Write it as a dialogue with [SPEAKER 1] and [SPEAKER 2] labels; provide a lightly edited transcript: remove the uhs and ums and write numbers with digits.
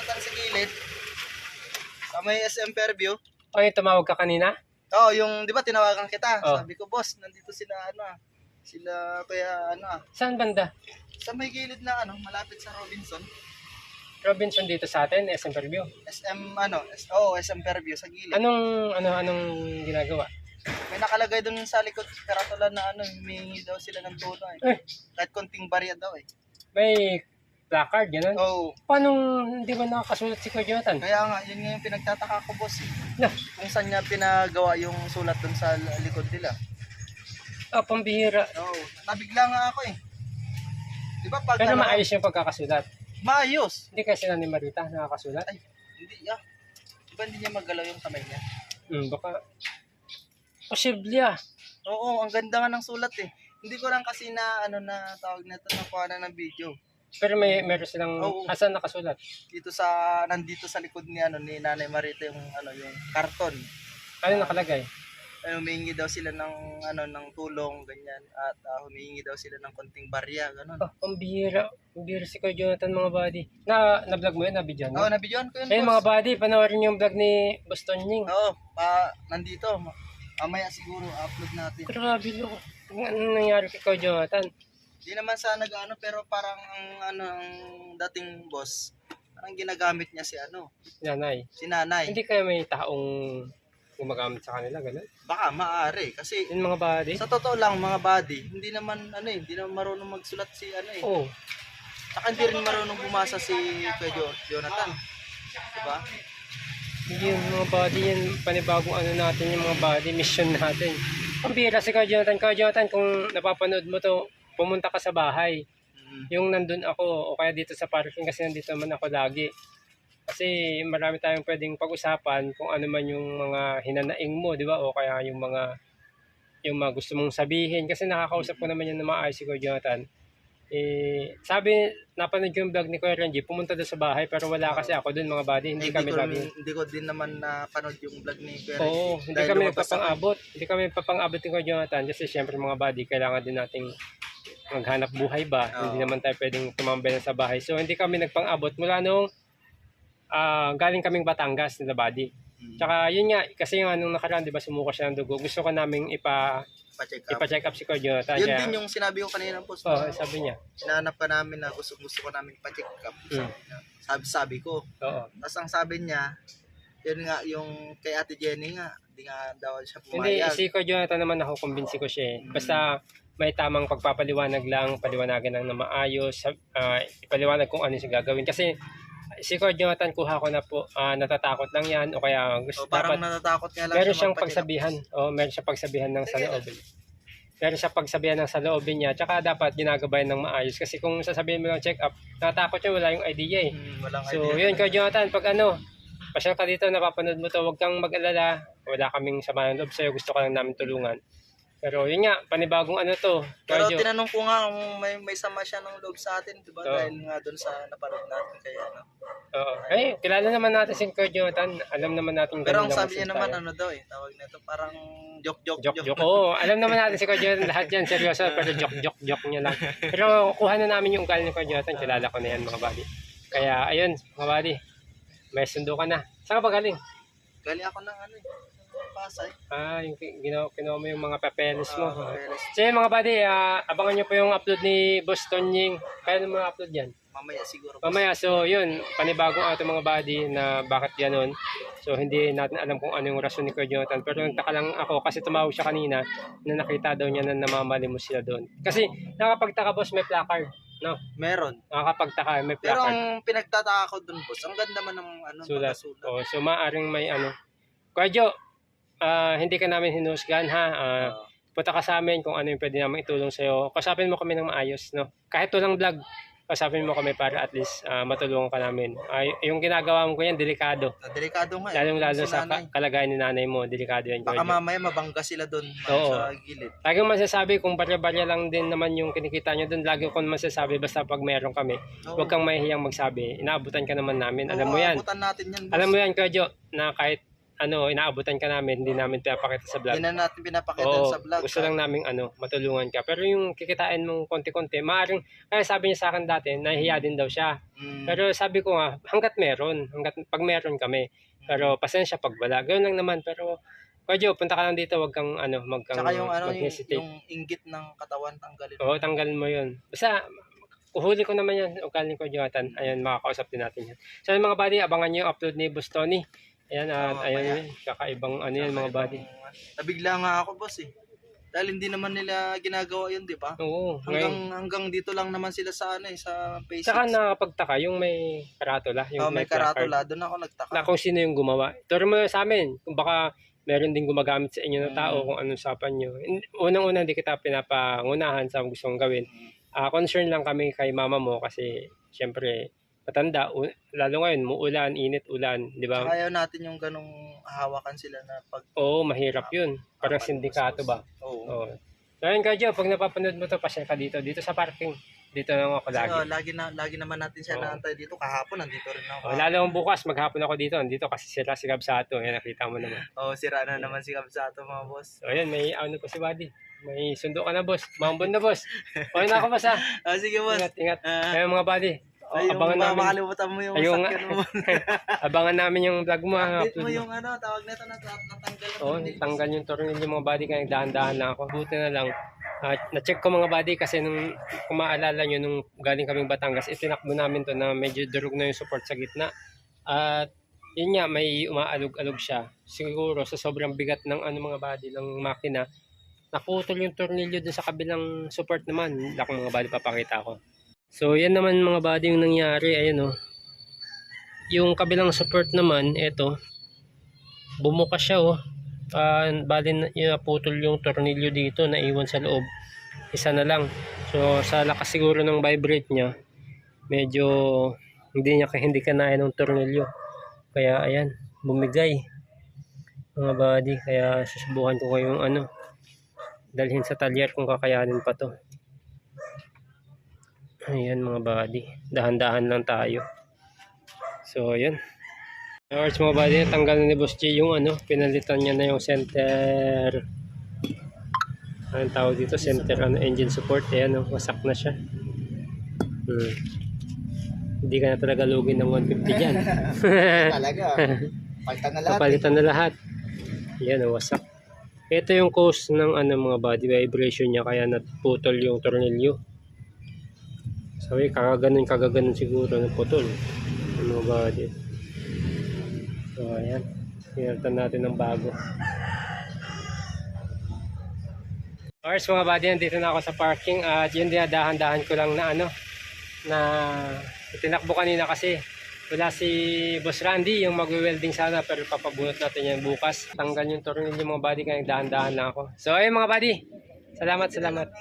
[SPEAKER 1] Jonathan sa gilid. Sa may SM Fairview.
[SPEAKER 2] O, yung tumawag ka kanina?
[SPEAKER 1] Oo, yung, di ba, tinawagan kita.
[SPEAKER 2] Oh.
[SPEAKER 1] Sabi ko, boss, nandito sila, sila, kaya,
[SPEAKER 2] Saan banda?
[SPEAKER 1] sa may gilid na, malapit sa Robinson.
[SPEAKER 2] Robinson dito sa atin, SM Fairview.
[SPEAKER 1] SM Fairview, sa gilid.
[SPEAKER 2] Anong ginagawa?
[SPEAKER 1] May nakalagay dun sa likod, karatula na, humingi daw sila ng tulong eh. Kahit konting barya daw eh.
[SPEAKER 2] May placard, gano'n?
[SPEAKER 1] Oo.
[SPEAKER 2] Paano hindi ba nakakasulat si Kuya Jonathan?
[SPEAKER 1] Kaya nga, yun nga yung pinagtataka ko, boss.
[SPEAKER 2] Na.
[SPEAKER 1] Kung saan niya pinagawa yung sulat dun sa likod nila.
[SPEAKER 2] Pambihira.
[SPEAKER 1] Oo. Nabigla nga ako eh. Di ba pag
[SPEAKER 2] Pero maayos yung pagkakasulat.
[SPEAKER 1] maayos.
[SPEAKER 2] Hindi kasi sila ni Marita nakakasulat.
[SPEAKER 1] Ay, hindi ah. Di ba hindi niya magalaw yung kamay niya?
[SPEAKER 2] Baka posible ah.
[SPEAKER 1] Oo, ang ganda nga ng sulat eh. Hindi ko lang kasi na na tawag nito nakuha na ng video.
[SPEAKER 2] Pero meron silang asan nakasulat?
[SPEAKER 1] Nandito sa likod ni ni Nanay Marita yung yung karton.
[SPEAKER 2] Ano nakalagay?
[SPEAKER 1] Humingi daw sila ng ng tulong ganyan at humingi daw sila ng konting barya ganun.
[SPEAKER 2] Pambihira. Pambihira si Kuya Jonathan mga buddy. Na-vlog mo yun? Na-video mo?
[SPEAKER 1] Oo, nabidyohan ko yun.
[SPEAKER 2] Eh mga buddy, panoorin yung vlog ni Boston Ying.
[SPEAKER 1] Oo, nandito. Mamaya siguro upload natin.
[SPEAKER 2] Grabe lo. Ano nangyari kay Kuya Jonathan?
[SPEAKER 1] Hindi naman sa pero parang ang dating boss, parang ginagamit niya si
[SPEAKER 2] Nanay.
[SPEAKER 1] si nanay.
[SPEAKER 2] Hindi kaya may taong gumagamit sa kanila, gano'n?
[SPEAKER 1] Baka maaari kasi
[SPEAKER 2] Yung mga buddy?
[SPEAKER 1] sa totoo lang mga buddy, hindi naman hindi naman marunong magsulat si
[SPEAKER 2] Oo.
[SPEAKER 1] Saka hindi rin marunong bumasa si Kuya Jonathan. Diba?
[SPEAKER 2] Hindi yung mga buddy yan, panibagong natin yung mga buddy, mission natin. Pambira si Kuya Jonathan. Kuya Jonathan, kung napapanood mo to, pumunta ka sa bahay. Yung nandun ako, o kaya dito sa parking kasi nandito naman ako lagi. Kasi marami tayong pwedeng pag-usapan kung ano man yung mga hinanaing mo, di ba? O kaya yung mga gusto mong sabihin. Kasi nakakausap ko naman yan na maayos si Kuya Jonathan. Sabi, napanood ko yung vlog ni Kuya Renji, pumunta doon sa bahay pero wala kasi ako doon mga buddy. Hindi kami lagi.
[SPEAKER 1] Hindi ko din naman napanood yung vlog ni Kuya.
[SPEAKER 2] Oo, hindi kami nagpapang-abot. Hindi kami nagpapang-abot ni Kuya Jonathan kasi syempre mga buddy, kailangan din nating maghanap buhay ba. Hindi naman tayo pwedeng tumambay na sa bahay. So hindi kami nagpang-abot mula nung galing kaming Batangas nila buddy. Tsaka yun nga, kasi nga nung nakaraan, di ba, sumuko siya ng dugo. Gusto ko naming ipa-check up si Kuya Jonathan.
[SPEAKER 1] Yun din yung sinabi ko kanina po.
[SPEAKER 2] Sabi niya.
[SPEAKER 1] Hinahanap ka namin na gusto ko namin ipa-check up. Sabi ko.
[SPEAKER 2] Oo.
[SPEAKER 1] Tapos ang sabi niya, yun nga, yung kay Ate Jenny nga, hindi nga daw siya
[SPEAKER 2] Hindi,
[SPEAKER 1] pumayag.
[SPEAKER 2] si Kuya Jonathan naman ako, kumbinsi ko siya eh. Basta may tamang pagpapaliwanag lang, paliwanagan lang na maayos, ipaliwanag kung ano yung gagawin. Kasi si Kuya Jonathan, kuha ko na po, natatakot lang yan o kaya gusto
[SPEAKER 1] parang
[SPEAKER 2] dapat
[SPEAKER 1] natatakot nga lang.
[SPEAKER 2] meron siyang pagsabihan. Meron siyang pagsabihan ng saloobin. Meron siyang pagsabihan ng saloobin niya. Tsaka dapat ginagabayan ng maayos. Kasi kung sasabihin mo lang check up, natatakot siya, wala yung idea eh.
[SPEAKER 1] Walang
[SPEAKER 2] So
[SPEAKER 1] idea.
[SPEAKER 2] yun Kuya Jonathan, pag pasyal ka dito, napapanood mo to, huwag kang mag-alala. Wala kaming sama ng loob sa'yo, gusto ka lang namin tulungan. Pero yun nga, panibagong to.
[SPEAKER 1] Pero
[SPEAKER 2] Kuya Jo.
[SPEAKER 1] tinanong ko nga kung may sama siya ng loob sa atin, diba?
[SPEAKER 2] Oo.
[SPEAKER 1] Dahil nga doon sa napanood natin kaya
[SPEAKER 2] Oo. Eh, kilala naman natin si Kuya Jonathan. Alam naman natin
[SPEAKER 1] Pero ang
[SPEAKER 2] ganun
[SPEAKER 1] sabi niya
[SPEAKER 2] naman
[SPEAKER 1] naman
[SPEAKER 2] tayo.
[SPEAKER 1] tawag nito parang joke.
[SPEAKER 2] Joke. Oo, alam naman natin si Kuya Jonathan. Lahat yan, seryoso. Pero joke niya lang. Pero kuha na namin yung ugali ni Kuya Jonathan. Kilala ko na yan mga buddy. Kaya, ayun, mga buddy. May sundo ka na. Saan ka ba galing?
[SPEAKER 1] Galing ako ng Pasay.
[SPEAKER 2] Yung kinuha mo yung mga papeles mo.
[SPEAKER 1] Papeles.
[SPEAKER 2] So yun mga buddy, abangan nyo po yung upload ni Boston Ying. Kaya naman upload yan?
[SPEAKER 1] Mamaya siguro.
[SPEAKER 2] Mamaya, so yun, panibagong mga buddy na bakit ganun. So hindi natin alam kung ano yung rason ni Kuya Jonathan. Pero nagtaka lang ako kasi tumawag siya kanina na nakita daw niya na namamalimos sila doon. Kasi nakapagtaka boss, may placard. No?
[SPEAKER 1] Meron.
[SPEAKER 2] Nakakapagtaka, may
[SPEAKER 1] Pero
[SPEAKER 2] placard.
[SPEAKER 1] ang pinagtataka ko doon boss, ang ganda man ng
[SPEAKER 2] Sulat.
[SPEAKER 1] pagkasulat.
[SPEAKER 2] So maaring may Kuya Jo, hindi ka namin hinusgan ha. Punta ka sa amin kung ano yung pwede namin itulong sa'yo. Kasapin mo kami ng maayos, no? Kahit walang vlog, kasapin mo kami para at least matulungan ka namin. Yung ginagawa mo ko yan, delikado.
[SPEAKER 1] Delikado nga.
[SPEAKER 2] Lalo sa kalagayan ni nanay mo, delikado yan.
[SPEAKER 1] Baka mamaya mabangga sila doon sa gilid.
[SPEAKER 2] Lagi ko masasabi, kung barya-barya lang din naman yung kinikita nyo doon, lagi ko masasabi, basta pag meron kami, huwag kang mahihiyang magsabi. Inaabutan ka naman namin. Alam mo yan.
[SPEAKER 1] Aabutan natin yan, boss.
[SPEAKER 2] Alam mo yan, Kuya Jo, na kahit inaabutan ka namin, hindi namin pinapakita sa vlog.
[SPEAKER 1] Hindi na natin pinapakita
[SPEAKER 2] Oo,
[SPEAKER 1] sa vlog.
[SPEAKER 2] gusto lang namin matulungan ka. Pero yung kikitain mong konti-konti, maaaring, kaya sabi niya sa akin dati, nahihiya din daw siya. Pero sabi ko nga, hanggat pag meron kami. Pero pasensya pag wala. Ganoon lang naman, pero Kodyo, punta ka lang dito, wag kang
[SPEAKER 1] Tsaka yung
[SPEAKER 2] mag-hesitate.
[SPEAKER 1] yung inggit ng katawan tanggalin.
[SPEAKER 2] Oo, tanggalin mo 'yun. Basta uhuli ko naman 'yan, ugaling ko Jonathan. Ayan, makakausap din natin 'yan. So yung mga buddy, abangan niyo yung upload ni Boss Tony. Ayan, at ayun, kakaibang yan mga buddy.
[SPEAKER 1] Nabigla nga ako, boss eh. Dahil hindi naman nila ginagawa 'yun, di ba?
[SPEAKER 2] Oo,
[SPEAKER 1] Hanggang dito lang naman sila sa sa Phase 6.
[SPEAKER 2] saka nakakapagtaka yung may karatula, yung
[SPEAKER 1] may karatula, doon ako nagtaka.
[SPEAKER 2] Na kung sino yung gumawa. Turo mo sa amin, kung baka meron din gumagamit sa inyo ng tao kung anong usapan nyo. Unang-una, hindi kita pinapangunahan sa gusto kong gawin. Concern lang kami kay mama mo kasi syempre matanda, lalo ngayon, muulan, init, ulan, di ba?
[SPEAKER 1] Ayaw natin yung ganong hawakan sila na pag...
[SPEAKER 2] Oo, mahirap yun. Parang sindikato ba?
[SPEAKER 1] Oo.
[SPEAKER 2] So ayun ka, Joe, pag napapanood mo to, pasya ka dito sa parking. Dito lang ako lagi.
[SPEAKER 1] Lagi naman natin siya naantay dito. Kahapon, nandito rin ako.
[SPEAKER 2] Lalo kung bukas, maghapon ako dito. Nandito kasi sila si Gabsato. Yan, nakita mo naman.
[SPEAKER 1] Sira na naman si Gabsato, mga boss.
[SPEAKER 2] So ayan, may pa si Buddy. May sundo ka na, boss. Mambon na, boss. Okay na ako, boss, ha?
[SPEAKER 1] Sige, boss.
[SPEAKER 2] Ingat. Ayun, mga Buddy. Abangan namin.
[SPEAKER 1] Makalimutan mo yung sakyan mo.
[SPEAKER 2] Abangan namin yung vlog mo, ha?
[SPEAKER 1] Update mo yung tawag nito natanggal.
[SPEAKER 2] Tanggal yung tornilyo, mga buddy. Kaya dahan-dahan lang ako. Buti na lang. Na-check ko mga buddy kasi kung maalala nyo, nung galing kaming Batangas, itinakbo namin to na medyo durog na yung support sa gitna. At yun nga, may umaalog-alog siya. Siguro sa sobrang bigat ng mga buddy ng makina, naputol yung tornilyo dun sa kabilang support naman. Lakong mga buddy, papakita ko. So yan naman mga buddy yung nangyari. Ayan o. Yung kabilang support naman, eto, bumuka siya o. Bali naputol yung tornilyo dito, naiwan sa loob. Isa na lang. So sa lakas siguro ng vibrate niya, medyo hindi kanaya ng tornilyo. Kaya ayan, bumigay mga buddy. Kaya susubukan ko kayong dalhin sa talyer kung kakayanin pa to. Ayan mga buddy, dahan-dahan lang tayo. So ayan. Hours mga buddy, tanggal na ni Boss G yung pinalitan niya na yung center, anong tawag dito, center engine support. Ayan wasak na siya. Hindi ka na talaga lugin ng 150 dyan.
[SPEAKER 1] Talaga. Palitan na lahat.
[SPEAKER 2] Papalitan na lahat. Ayan wasak. Ito yung cause ng mga body vibration niya, kaya naputol yung tornilyo. Sabi kagaganon siguro naputol mga body. So ayan, pinalitan natin ng bago. Alright mga buddy, dito na ako sa parking at yun dinadahan-dahan ko lang na itinakbo kanina kasi wala si Boss Randy yung magwe-welding sana, pero papabunot natin yan bukas. Tanggal yung tornilyo mga buddy, kaya dahan-dahan lang ako. So ayun mga buddy, salamat.